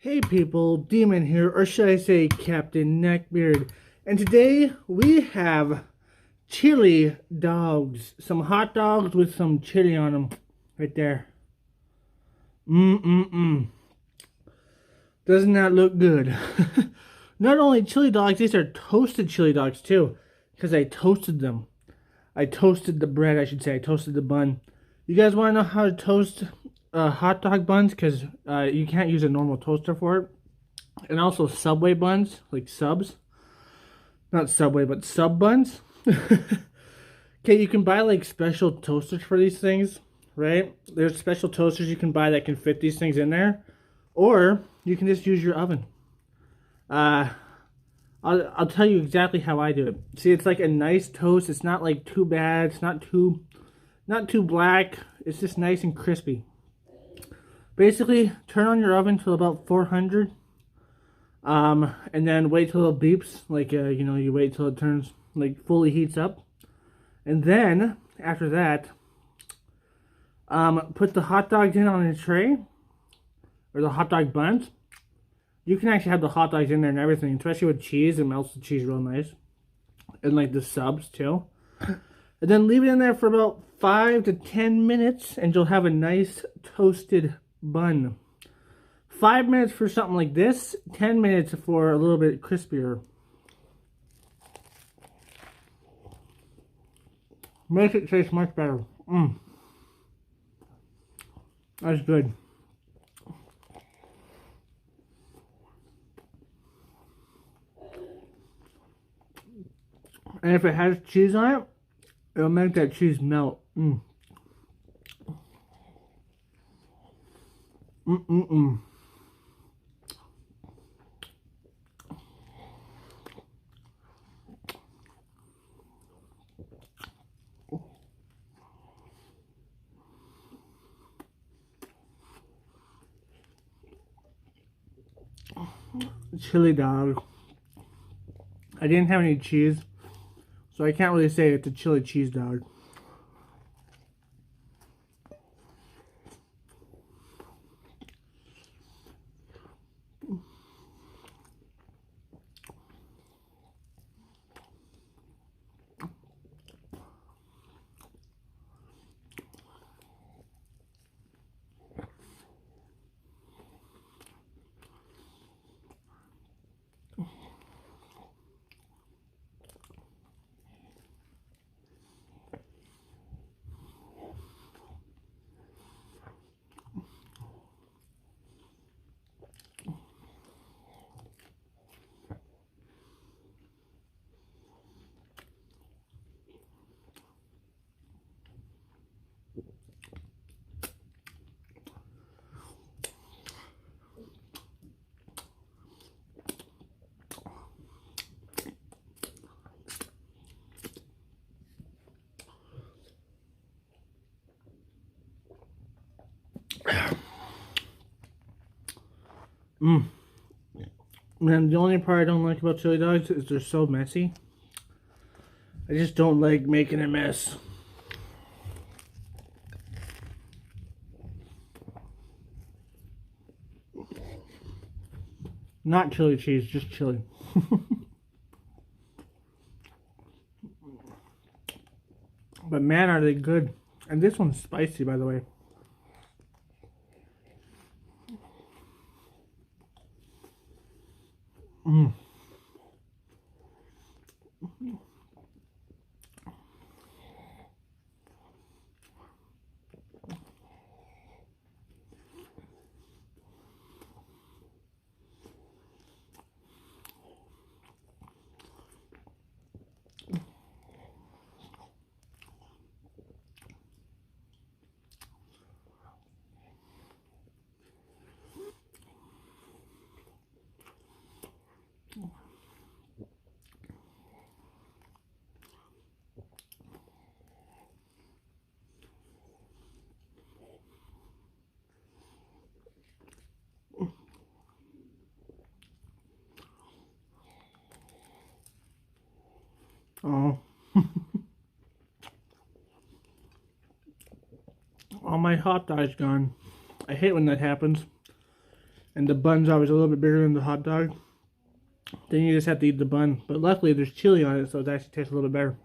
Hey people, Demon here, or should I say Captain Neckbeard. And today we have chili dogs. Some hot dogs with some chili on them. Right there. Doesn't that look good? Not only chili dogs, these are toasted chili dogs too. Because I toasted them. I toasted the bread, I should say. I toasted the bun. You guys want to know how to toast hot dog buns? Because you can't use a normal toaster for it. And also Subway buns, like subs. Not Subway, but sub buns. Okay, you can buy like special toasters for these things, right? There's special toasters you can buy that can fit these things in there. Or you can just use your oven. I'll tell you exactly how I do it. See, it's like a nice toast. It's not like too bad. It's not too black. It's just nice and crispy. Basically, turn on your oven to about 400. And then wait till it beeps. Like, you wait till it turns, like, fully heats up. And then, after that, put the hot dogs in on a tray. Or the hot dog buns. You can actually have the hot dogs in there and everything, especially with cheese. It melts the cheese real nice. And like the subs too. And then leave it in there for about 5 to 10 minutes and you'll have a nice toasted bun. 5 minutes for something like this, 10 minutes for a little bit crispier. Makes it taste much better. That's good. And if it has cheese on it, it'll make that cheese melt. Chili dog. I didn't have any cheese, so I can't really say it's a chili cheese dog. Man, the only part I don't like about chili dogs is they're so messy. I just don't like making a mess. Not chili cheese, just chili. But man, are they good. And this one's spicy, by the way. Oh. All my hot dog's gone. I hate when that happens. and the bun's always a little bit bigger than the hot dog, then you just have to eat the bun. But luckily there's chili on it, so it actually tastes a little better.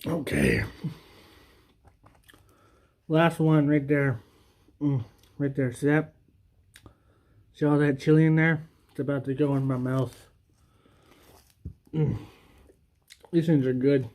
Okay. Last one right there. Right there. See that? See all that chili in there? It's about to go in my mouth. These things are good.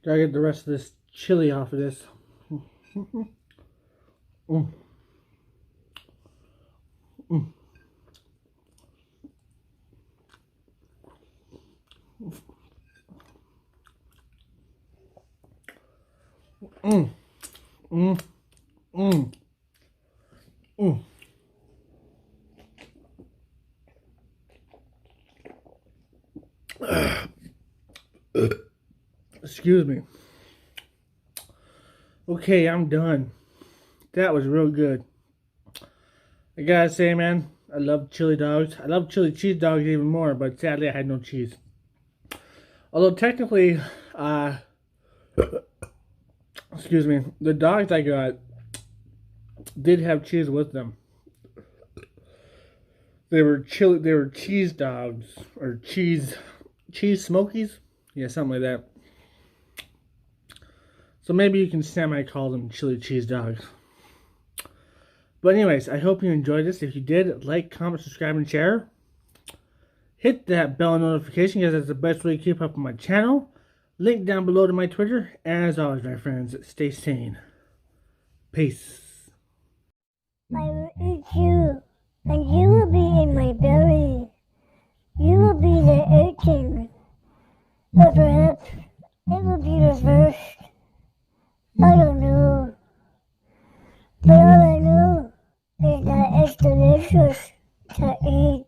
Gotta get the rest of this chili off of this. Excuse me. Okay, I'm done. That was real good. I gotta say, man, I love chili dogs. I love chili cheese dogs even more, but sadly I had no cheese. Although technically, excuse me, the dogs I got did have cheese with them. They were cheese dogs, or cheese smokies? Yeah, something like that. So maybe you can semi-call them chili cheese dogs. But anyways, I hope you enjoyed this. If you did, like, comment, subscribe, and share. Hit that bell notification because that's the best way to keep up with my channel. Link down below to my Twitter. And as always, my friends, stay sane. Peace. I will eat you, and you will be in my belly. You will be the urchin. Or perhaps it will be reversed. I don't know. But all I know is that it's delicious to eat.